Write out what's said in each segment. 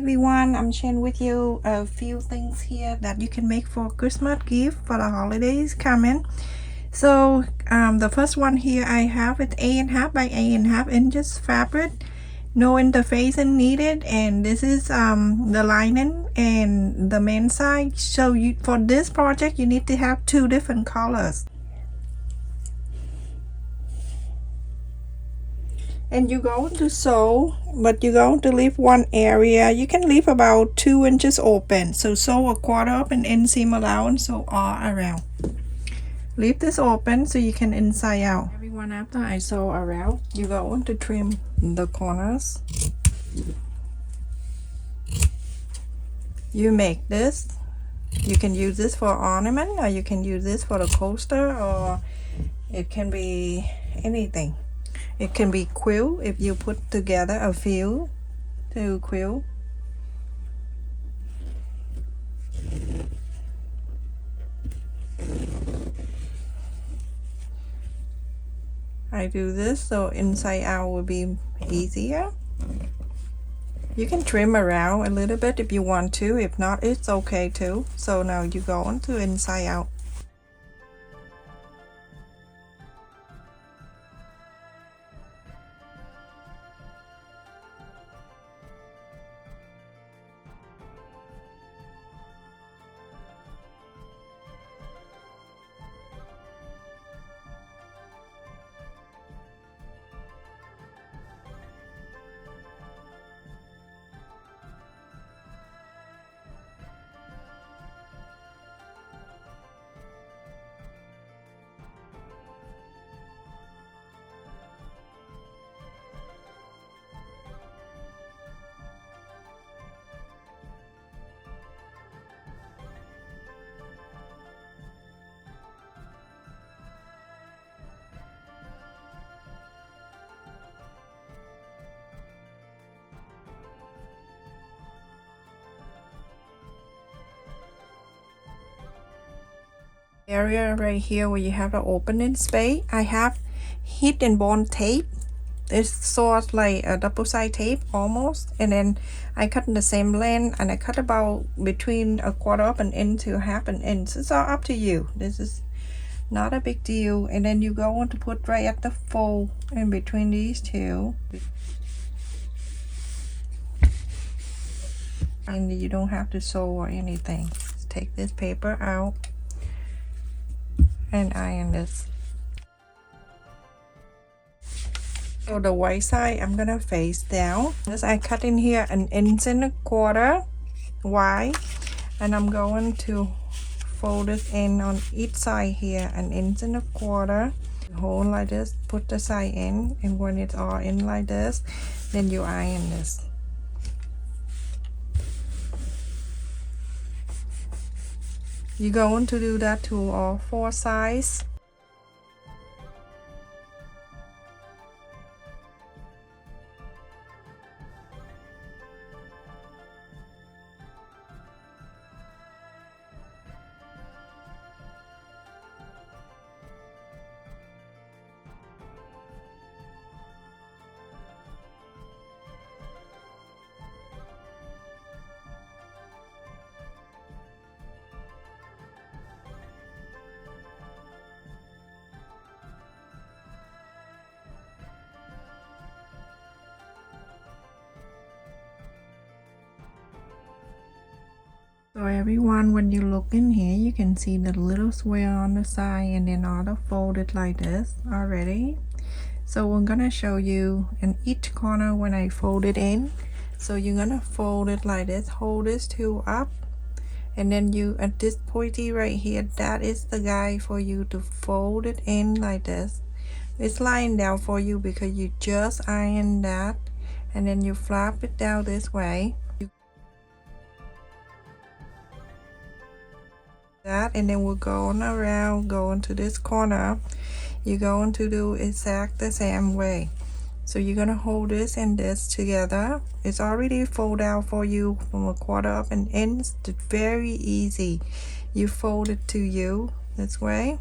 everyone, I'm sharing with you a few things here that you can make for Christmas gift for the holidays coming. So the first one here I have it 8.5 by 8.5 inches fabric, no interfacing needed, and this is the lining and the main side. So you, for this project, you need to have two different colors. And you're going to sew, but you're going to leave one area. You can leave about 2 inches open, so sew a quarter up and inseam allowance, so all around. Leave this open so you can inside out. Everyone, after I sew around, you're going to trim the corners. You make this. You can use this for ornament, or you can use this for the coaster, or it can be anything. It can be quilt if you put together a few to quilt. I do this so inside out will be easier. You can trim around a little bit if you want to. If not, it's okay too. So now you go on to inside out. Area right here where you have the opening space, I have heat and bond tape. It's sort of like a double side tape almost, and then I cut in the same length, and I cut about between a quarter of an inch to half an inch. It's all up to you. This is not a big deal. And then you go on to put right at the fold in between these two, and you don't have to sew or anything. Just take this paper out and iron this. So the white side I'm gonna face down. This I cut in here 1.25 inches wide, and I'm going to fold it in on each side here 1.25 inches. Hold like this, put the side in, and when it's all in like this, then you iron this. You're going to do that to all 4 sides. So everyone, when you look in here, you can see the little square on the side, and then all the folded like this already. So I'm gonna show you in each corner when I fold it in. So you're gonna fold it like this, hold this two up, and then you at this pointy right here, that is the guide for you to fold it in like this. It's lying down for you because you just iron that, and then you flap it down this way. That, and then we're going around, going to this corner. You're going to do exact the same way. So you're gonna hold this and this together. It's already fold out for you from a quarter up and inch. It's very easy. You fold it to you this way,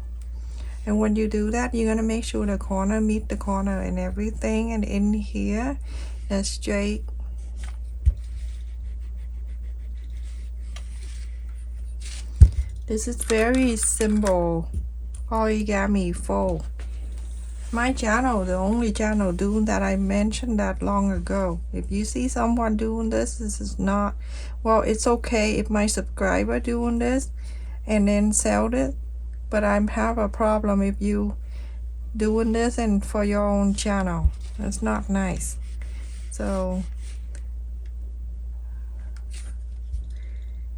and when you do that, you're gonna make sure the corner meet the corner and everything, and in here that's straight This is very simple origami fold. My channel, the only channel doing that. I mentioned that long ago. If you see someone doing this is not, well, it's okay if my subscriber doing this and then sell it, but I have a problem if you doing this and for your own channel. That's not nice. So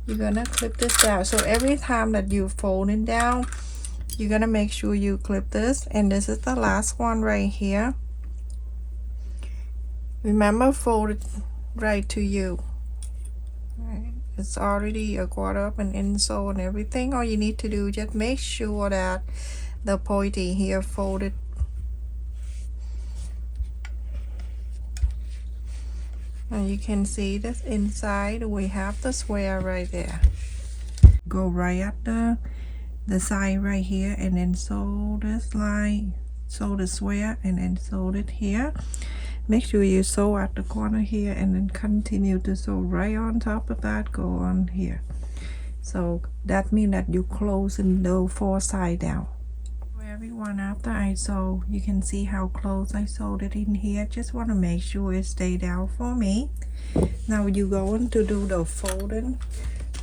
you're gonna clip this down. So every time that you fold it down, you're gonna make sure you clip this, and this is the last one right here. Remember, fold it right to you. Right. It's already a quarter up and insole and everything. All you need to do, just make sure that the pointy here folded. And you can see this inside, we have the square right there. Go right at the side right here, and then sew this line, sew the square, and then sew it here. Make sure you sew at the corner here, and then continue to sew right on top of that. Go on here. So that means that you closing the four side down. Everyone, after I sew, you can see how close I sewed it in here. Just want to make sure it stay down for me. Now you going to do the folding.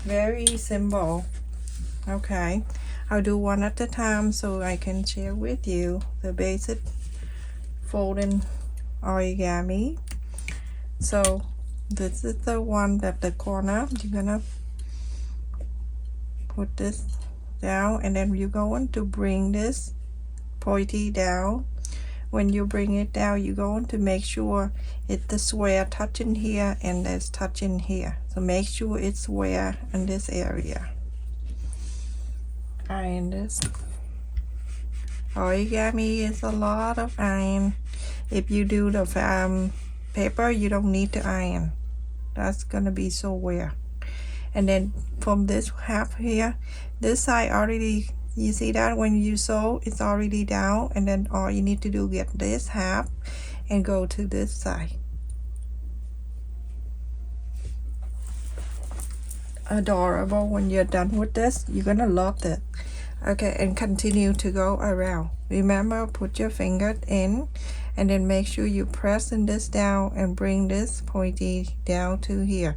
Very simple. Okay, I'll do one at a time so I can share with you the basic folding origami. So this is the one that the corner, you're gonna put this down, and then you're going to bring this pointy down. When you bring it down, you're going to make sure it's the square touching here and it's touching here. So make sure it's square in this area. Iron this. Origami is a lot of iron. If you do the paper, you don't need to iron. That's gonna be so weird. And then from this half here, this side already, you see that when you sew, it's already down, and then all you need to do, get this half and go to this side. Adorable. When you're done with this, you're gonna love it. Okay, and continue to go around. Remember, put your finger in, and then make sure you pressing this down and bring this pointy down to here.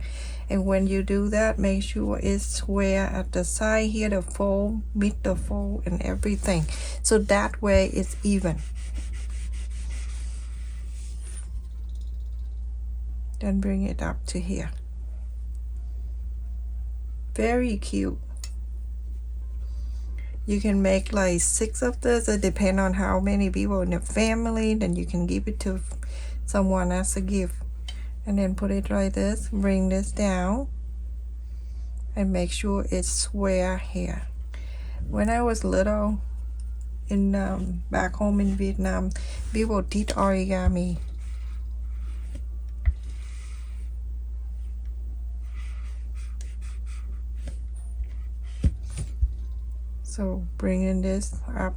And when you do that, make sure it's square at the side here, the fold, meet the fold and everything. So that way it's even. Then bring it up to here. Very cute. You can make like 6 of this. It depends on how many people in the family. Then you can give it to someone as a gift. And then put it like this, bring this down, and make sure it's square here. When I was little, in back home in Vietnam, people did origami. So bringing this up.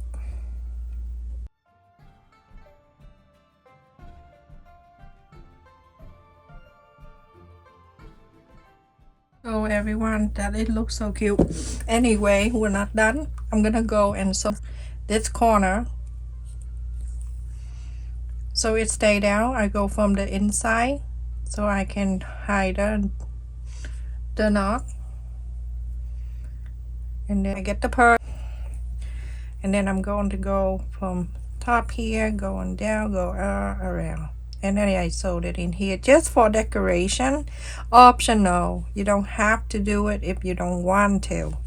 So everyone, that it looks so cute. Anyway, we're not done. I'm gonna go and sew this corner so it stay down. I go from the inside so I can hide the knot, and then I get the purse, and then I'm going to go from top here, going down, go around. And then I sewed it in here just for decoration. Optional. You don't have to do it if you don't want to.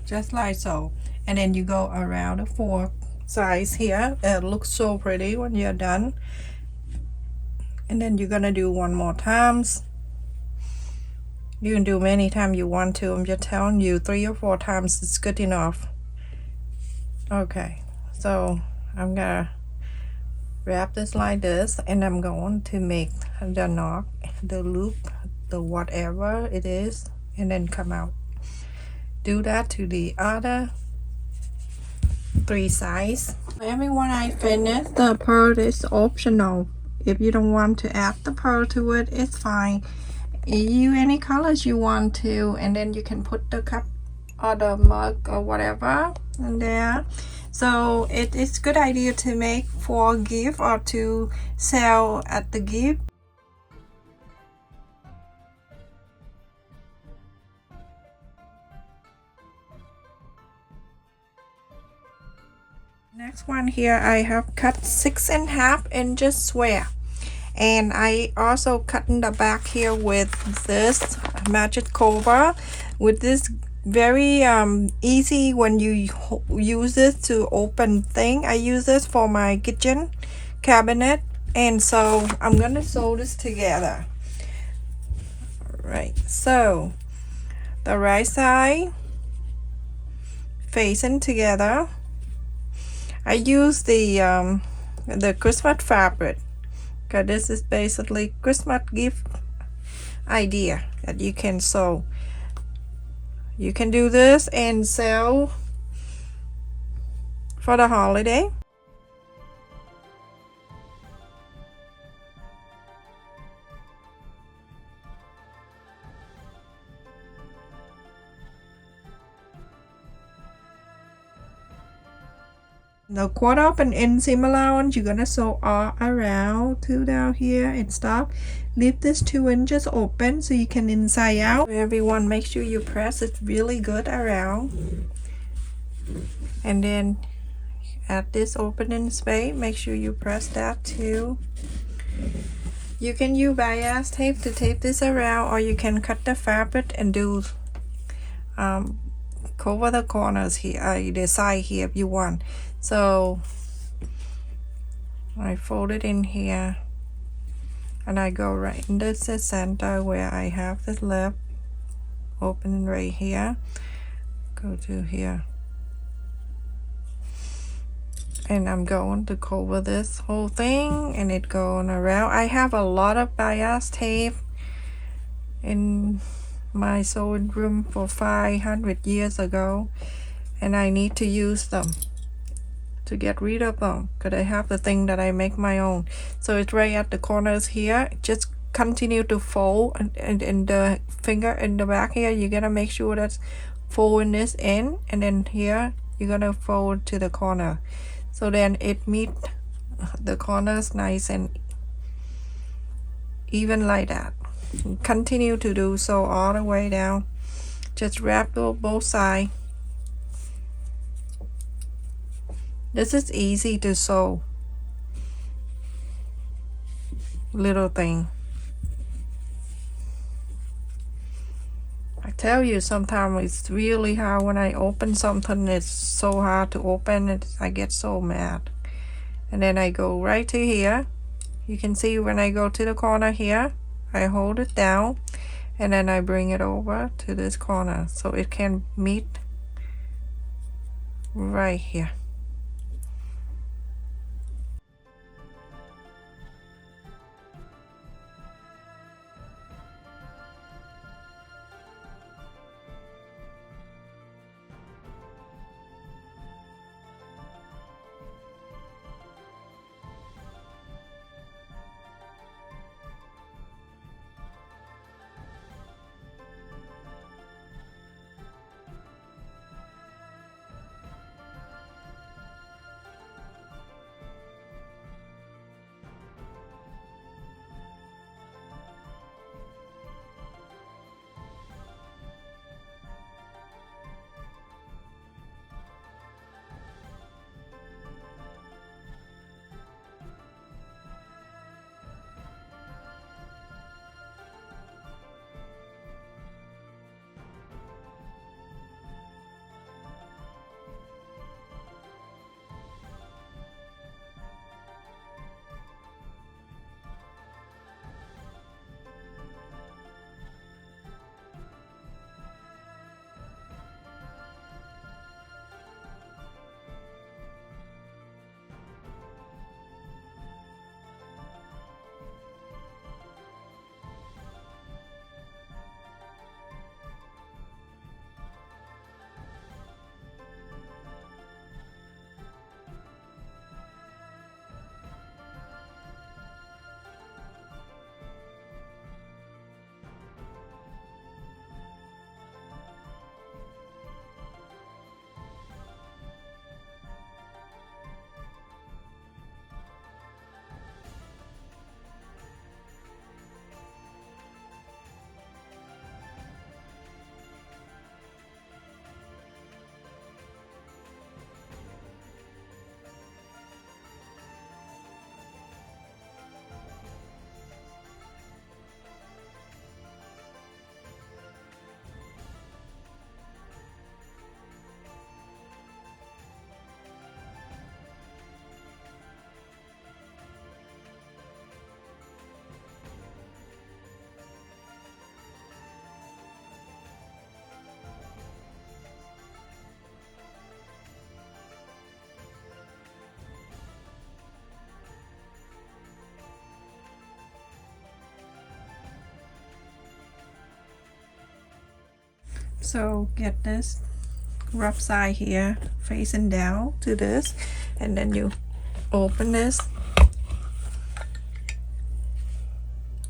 Just like so. And then you go around the 4 sides here. It looks so pretty when you're done. And then you're gonna do one more times. You can do many times you want to. I'm just telling you, 3 or 4 times is good enough. Okay, so I'm gonna wrap this like this, and I'm going to make the knot, the loop, the whatever it is, and then come out. Do that to the other 3 sides. Everyone, I finished. The part is optional. If you don't want to add the pearl to it, it's fine. You any colors you want to, and then you can put the cup or the mug or whatever in there. So it's good idea to make for gift or to sell at the gift. Next one here, I have cut 6.5 inches square, and I also cut in the back here with this magic cover, with this very easy when you use this to open thing. I use this for my kitchen cabinet, and so I'm gonna sew this together. Right, so the right side facing together. I use the Christmas fabric, because this is basically Christmas gift idea that you can sew. You can do this and sell for the holiday. The 1/4 of an inch seam allowance, you're gonna sew all around to down here and stop. Leave this 2 inches open so you can inside out. Everyone, make sure you press it really good around, and then at this opening space, make sure you press that too. You can use bias tape to tape this around, or you can cut the fabric and do cover the corners here, the side here if you want. So I fold it in here, and I go right in the center where I have this lip opening right here. Go to here, and I'm going to cover this whole thing, and it going around. I have a lot of bias tape in my sewing room for 500 years ago, and I need to use them to get rid of them, because I have the thing that I make my own. So it's right at the corners here. Just continue to fold, and the finger in the back here, you're gonna make sure that's folding this in, and then here you're gonna fold to the corner, so then it meet the corners nice and even like that. Continue to do so all the way down. Just wrap both sides. This is easy to sew, little thing. I tell you, sometimes it's really hard when I open something. It's so hard to open. I get so mad. And then I go right to here. You can see when I go to the corner here, I hold it down, and then I bring it over to this corner so it can meet right here. So get this rough side here facing down to this, and then you open this.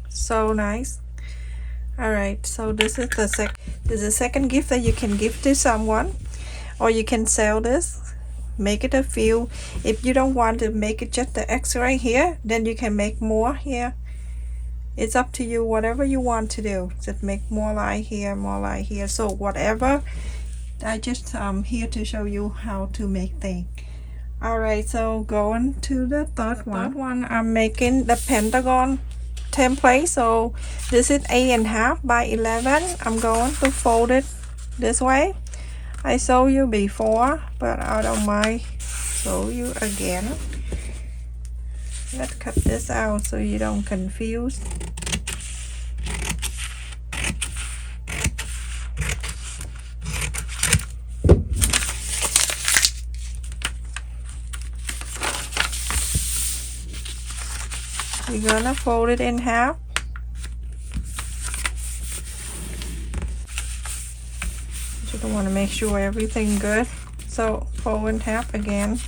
So nice. All right, so this is the second gift that you can give to someone, or you can sell this, make it a few. If you don't want to make it just the extra here, then you can make more here. It's up to you, whatever you want to do. Just make more like here, more like here. So whatever, I just here to show you how to make things. All right, so going to the third one, I'm making the pentagon template. So this is 8.5 by 11. I'm going to fold it this way. I showed you before, but I don't mind show you again. Let's cut this out so you don't confuse. You're gonna fold it in half. You don't want to make sure everything good, so fold in half again.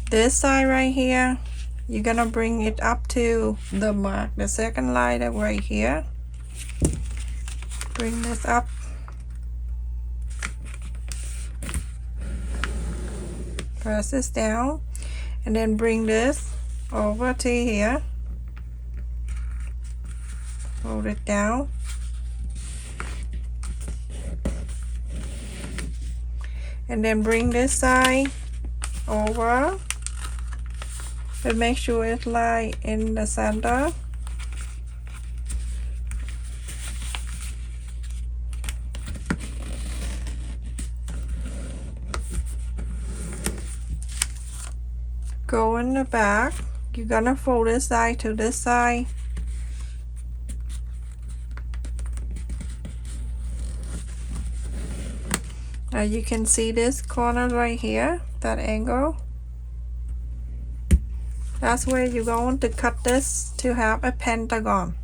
This side right here, you're gonna bring it up to the mark, the second line right here. Bring this up. Press this down, and then bring this over to here. Hold it down. And then bring this side over. But make sure it's like in the center. Go in the back. You're gonna fold this side to this side. Now you can see this corner right here, that angle. That's where you're going to cut this to have a pentagon.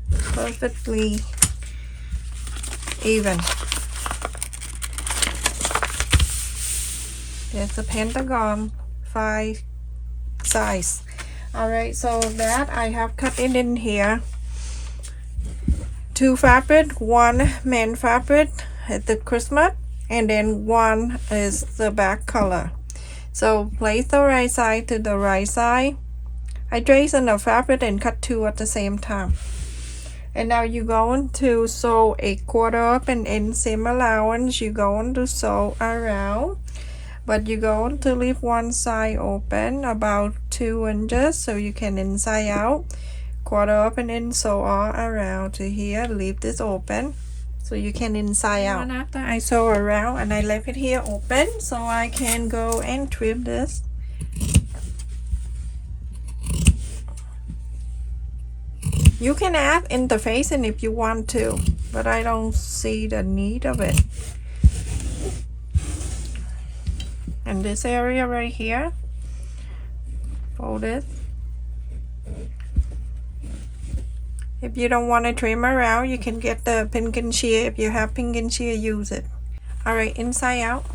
Perfectly even. There's a pentagon 5 size. Alright, so that I have cut it in here. 2 fabric, 1 main fabric at the Christmas, and then 1 is the back color. So place the right side to the right side. I trace on the fabric and cut 2 at the same time. And now you're going to sew a 1/4 up and in seam allowance. You're going to sew around, but you're going to leave one side open about 2 inches so you can inside out. 1/4 up and in, sew all around to here. Leave this open so you can inside out. And after I sew around, and I left it here open so I can go and trim this. You can add interfacing if you want to, but I don't see the need of it. And this area right here, fold it. If you don't want to trim around, you can get the pinking shear. If you have pinking shear, use it. Alright, inside out.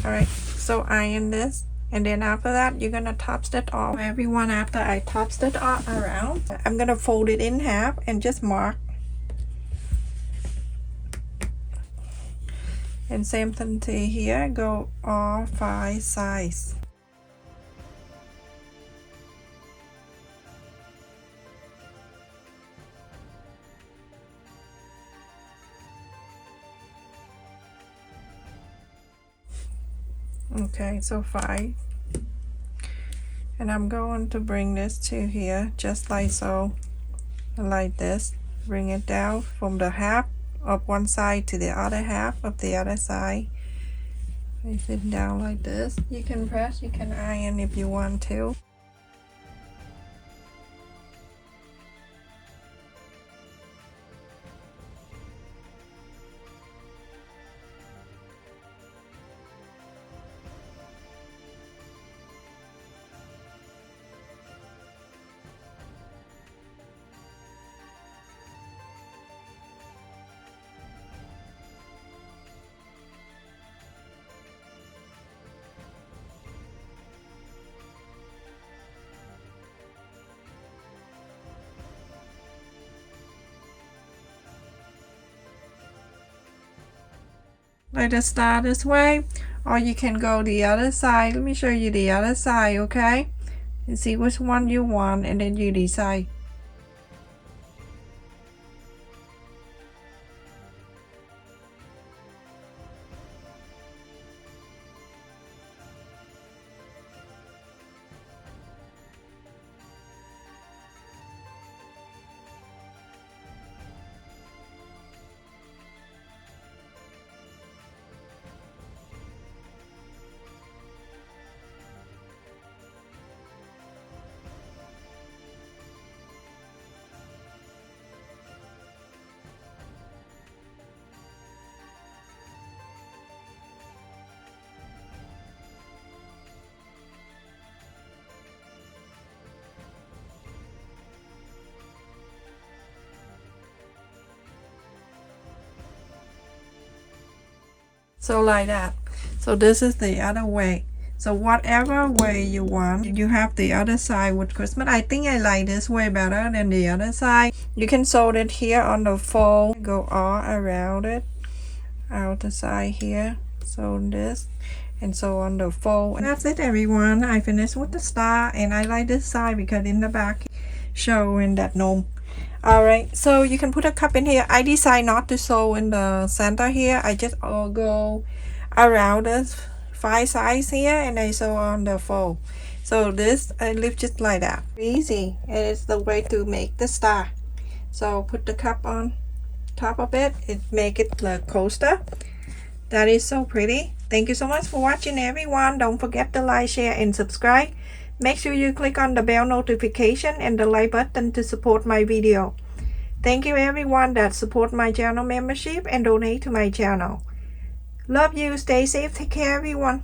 Alright, so iron this, and then after that you're gonna top it off. Everyone, after I top it all around, I'm gonna fold it in half and just mark. And same thing to here, go all 5 sides. Okay, so 5. And I'm going to bring this to here, just like so, like this. Bring it down from the half of one side to the other half of the other side. Place it down like this. You can press, you can iron if you want to. Like the star this way, or you can go the other side. Let me show you the other side, okay? And see which one you want, and then you decide. So like that. So this is the other way. So whatever way you want, you have the other side with Christmas. I think I like this way better than the other side. You can sew it here on the fold, go all around it, out the side here. So this, and so on the fold. And that's it, everyone. I finished with the star, and I like this side because in the back showing that gnome. Alright, so you can put a cup in here. I decide not to sew in the center here. I just go around the 5 sides here, and I sew on the fold. So this I leave just like that. Easy. It's the way to make the star. So put the cup on top of it. It make it the coaster. That is so pretty. Thank you so much for watching, everyone. Don't forget to like, share, and subscribe. Make sure you click on the bell notification and the like button to support my video. Thank you, everyone that support my channel membership and donate to my channel. Love you. Stay safe. Take care, everyone.